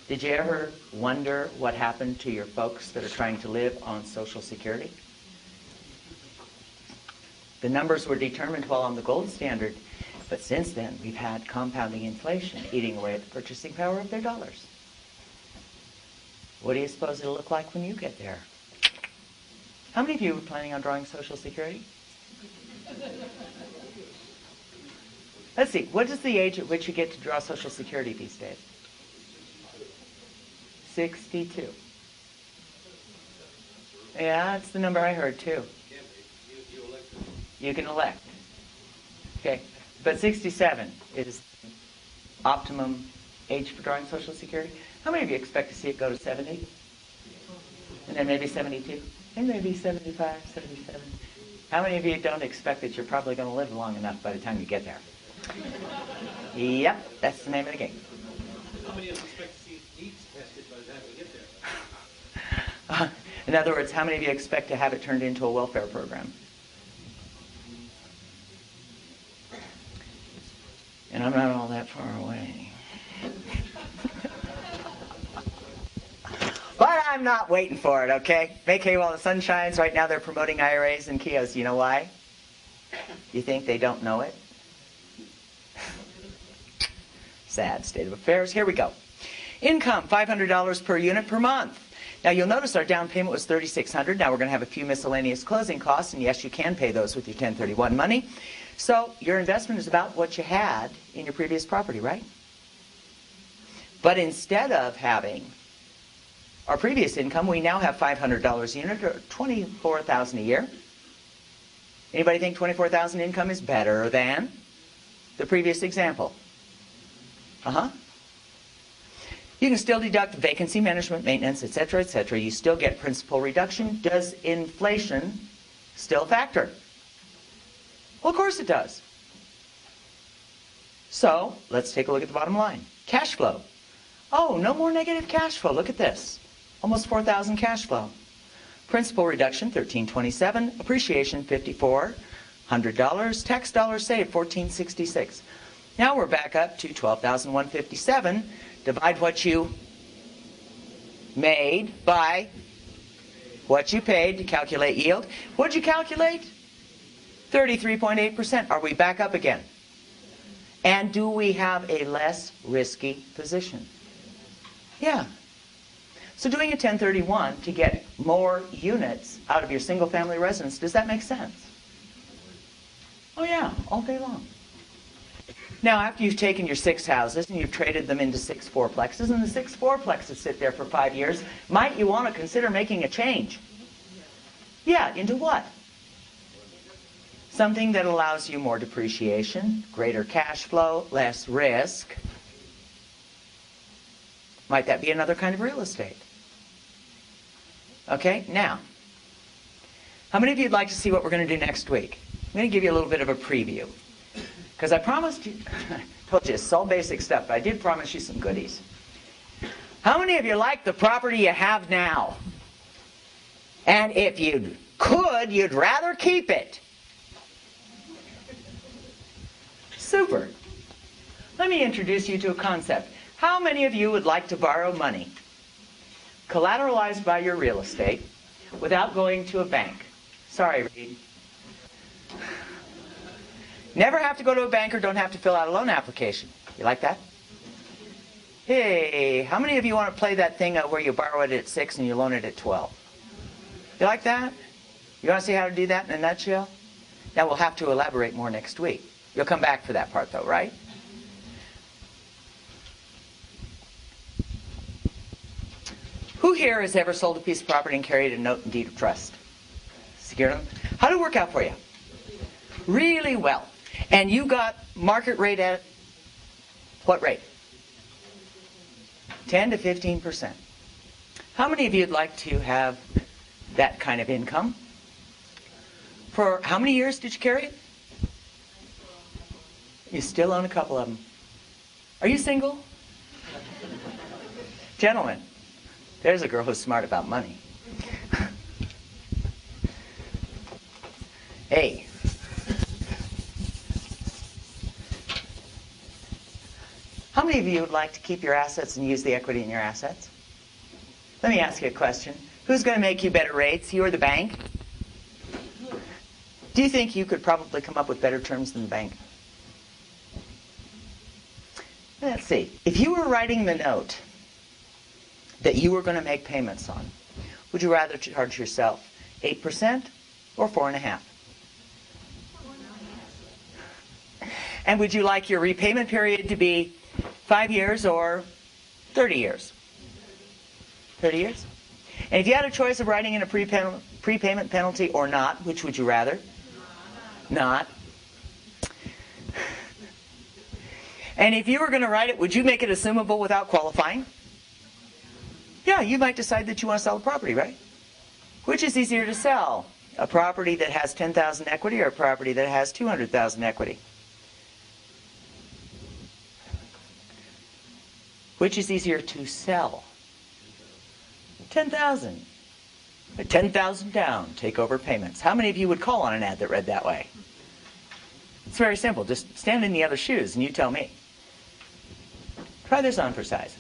Did you ever wonder what happened to your folks that are trying to live on Social Security? The numbers were determined while on the gold standard, but since then we've had compounding inflation eating away at the purchasing power of their dollars. What do you suppose it'll look like when you get there? How many of you are planning on drawing Social Security? Let's see, what is the age at which you get to draw Social Security these days? 62. Yeah, that's the number I heard too. You can elect. Okay, but 67 is optimum age for drawing Social Security. How many of you expect to see it go to 70? And then maybe 72? And maybe 75, 77? How many of you don't expect that you're probably going to live long enough by the time you get there? Yep, that's the name of the game. How many of you expect to see needs tested by the time we get there? In other words, how many of you expect to have it turned into a welfare program? And I'm not all that far away. But I'm not waiting for it, okay? Make hay while the sun shines. Right now they're promoting IRAs and KIOs. You know why? You think they don't know it? Sad state of affairs. Here we go. Income, $500 per unit per month. Now you'll notice our down payment was $3,600. Now we're going to have a few miscellaneous closing costs, and yes, you can pay those with your 1031 money. So your investment is about what you had in your previous property, right? But instead of having our previous income, we now have $500 a unit, or $24,000 a year. Anybody think $24,000 income is better than the previous example? You can still deduct vacancy management, maintenance, etc., etc. You still get principal reduction. Does inflation still factor? Well, of course it does. So let's take a look at the bottom line. Cash flow. Oh, no more negative cash flow. Look at this. Almost $4,000 cash flow. Principal reduction, $1,327. Appreciation, $5,400. Tax dollars saved, $1,466. Now we're back up to $12,157. Divide what you made by what you paid to calculate yield. What'd you calculate? 33.8%. Are we back up again? And do we have a less risky position? Yeah. So doing a 1031 to get more units out of your single family residence, does that make sense? Oh yeah, all day long. Now, after you've taken your 6 houses and you've traded them into 6 fourplexes, and the 6 fourplexes sit there for 5 years, might you want to consider making a change? Yeah, into what? Something that allows you more depreciation, greater cash flow, less risk. Might that be another kind of real estate? Okay, now, how many of you would like to see what we're going to do next week? I'm going to give you a little bit of a preview. Because I promised you, I told you it's all basic stuff, but I did promise you some goodies. How many of you like the property you have now? And if you could, you'd rather keep it. Super. Let me introduce you to a concept. How many of you would like to borrow money, collateralized by your real estate, without going to a bank? Sorry, Reed. Never have to go to a bank or don't have to fill out a loan application. You like that? Hey, how many of you want to play that thing where you borrow it at 6 and you loan it at 12? You like that? You want to see how to do that in a nutshell? Now we'll have to elaborate more next week. You'll come back for that part though, right? Who here has ever sold a piece of property and carried a note and deed of trust? Secured them? How did it work out for you? Really well. And you got market rate at what rate? 10 to 15%. How many of you would like to have that kind of income? For how many years did you carry it? You still own a couple of them. Are you single? Gentlemen, there's a girl who's smart about money. Hey. How many many of you would like to keep your assets and use the equity in your assets? Let me ask you a question. Who's going to make you better rates, you or the bank? Do you think you could probably come up with better terms than the bank? Let's see. If you were writing the note that you were going to make payments on, would you rather charge yourself 8% or 4.5%? And would you like your repayment period to be 5 years or 30 years? 30 years? And if you had a choice of writing in a prepayment penalty or not, which would you rather? Not. And if you were going to write it, would you make it assumable without qualifying? Yeah, you might decide that you want to sell the property, right? Which is easier to sell? A property that has 10,000 equity or a property that has 200,000 equity? Which is easier to sell? 10,000. 10,000 down, take over payments. How many of you would call on an ad that read that way? It's very simple. Just stand in the other shoes and you tell me. Try this on for size.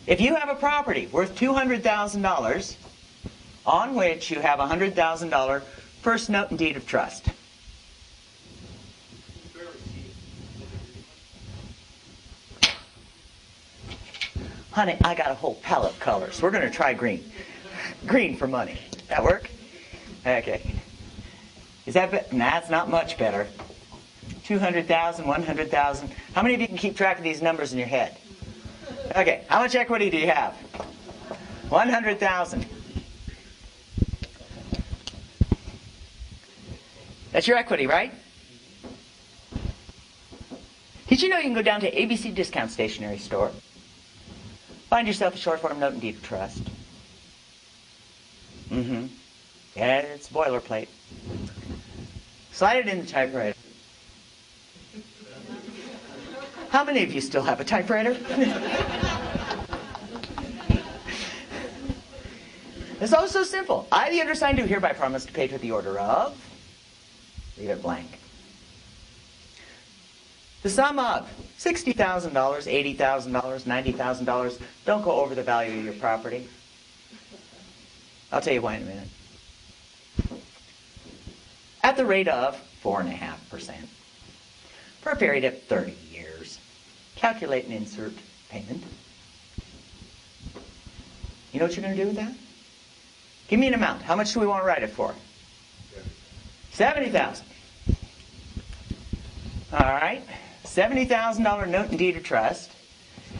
If you have a property worth $200,000 on which you have a $100,000 first note and deed of trust. Honey, I got a whole palette of colors. We're going to try green. Green for money. That work? Okay. Is that better? Nah, it's not much better. 200,000, 100,000. How many of you can keep track of these numbers in your head? Okay, how much equity do you have? 100,000. That's your equity, right? Did you know you can go down to ABC Discount Stationery Store, find yourself a short form note and deed of trust? Yeah, it's boilerplate. Slide it in the typewriter. How many of you still have a typewriter? It's all so simple. I, the undersigned, do hereby promise to pay to the order of... Leave it blank. The sum of $60,000, $80,000, $90,000. Don't go over the value of your property. I'll tell you why in a minute. At the rate of 4.5% for a period of 30 years. Calculate and insert payment. You know what you're going to do with that? Give me an amount. How much do we want to write it for? $70,000. All right. $70,000 note and deed of trust.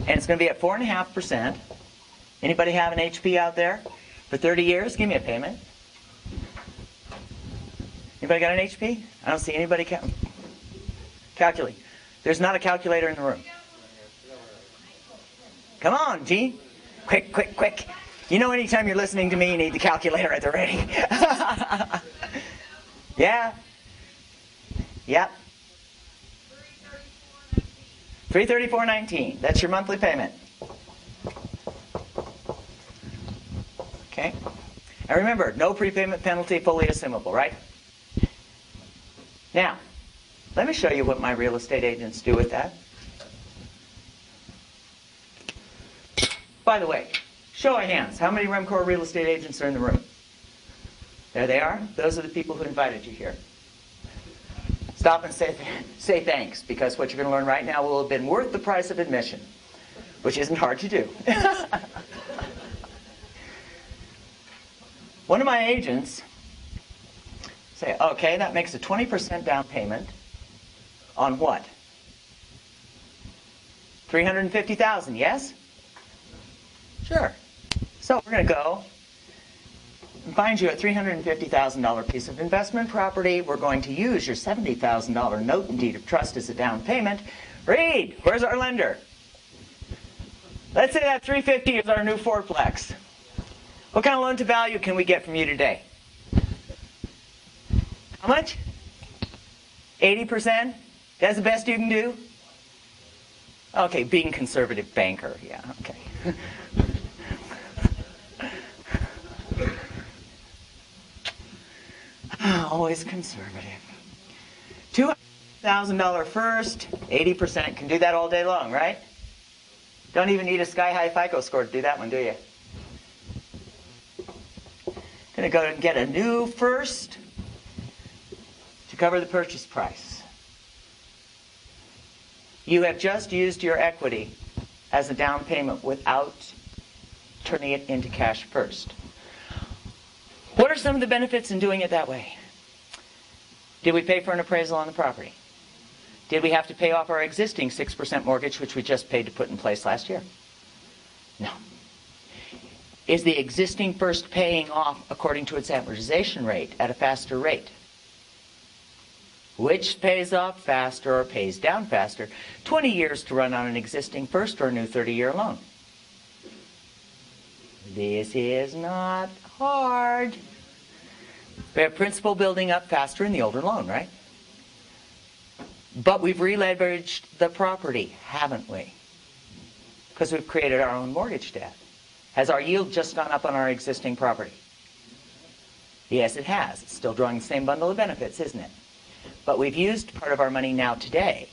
And it's going to be at 4.5%. Anybody have an HP out there? For 30 years, give me a payment. Anybody got an HP? I don't see anybody calculate. There's not a calculator in the room. Come on, Gene. Quick, quick, quick. You know anytime you're listening to me, you need the calculator at the ready. Yeah. Yep. $334.19. That's your monthly payment. Okay. And remember, no prepayment penalty, fully assumable, right? Now, let me show you what my real estate agents do with that. By the way, show of hands, how many REMCOR real estate agents are in the room? There they are. Those are the people who invited you here. Stop and say thanks, because what you're going to learn right now will have been worth the price of admission, which isn't hard to do. One of my agents say, okay, that makes a 20% down payment on what? $350,000, yes? Sure. So we're going to go and find you a $350,000 piece of investment property. We're going to use your $70,000 note and deed of trust as a down payment. Reed, where's our lender? Let's say that $350,000 is our new fourplex. What kind of loan to value can we get from you today? How much? 80%? That's the best you can do? Okay, being conservative banker. Yeah, okay. Always conservative. $1,000 first, 80%. Can do that all day long, right? Don't even need a sky-high FICO score to do that one, do you? Going to go and get a new first to cover the purchase price. You have just used your equity as a down payment without turning it into cash first. What are some of the benefits in doing it that way? Did we pay for an appraisal on the property? Did we have to pay off our existing 6% mortgage, which we just paid to put in place last year? No. Is the existing first paying off according to its amortization rate at a faster rate? Which pays off faster or pays down faster? 20 years to run on an existing first or a new 30-year loan. This is not hard. We have principal building up faster in the older loan, right? But we've re-leveraged the property, haven't we? Because we've created our own mortgage debt. Has our yield just gone up on our existing property? Yes, it has. It's still drawing the same bundle of benefits, isn't it? But we've used part of our money now today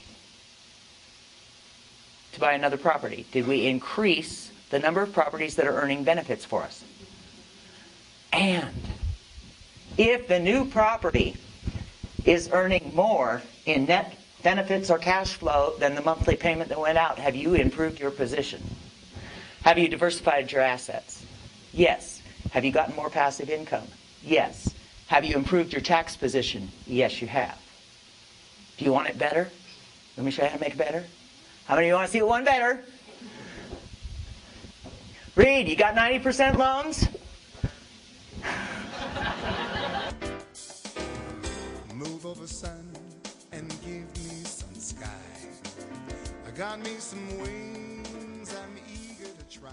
to buy another property. Did we increase the number of properties that are earning benefits for us? And if the new property is earning more in net benefits or cash flow than the monthly payment that went out, have you improved your position? Have you diversified your assets? Yes. Have you gotten more passive income? Yes. Have you improved your tax position? Yes, you have. Do you want it better? Let me show you how to make it better. How many of you want to see it one better? Reed, you got 90% loans? Move over, sun, and give me some sky. I got me some wings, I'm eager to try.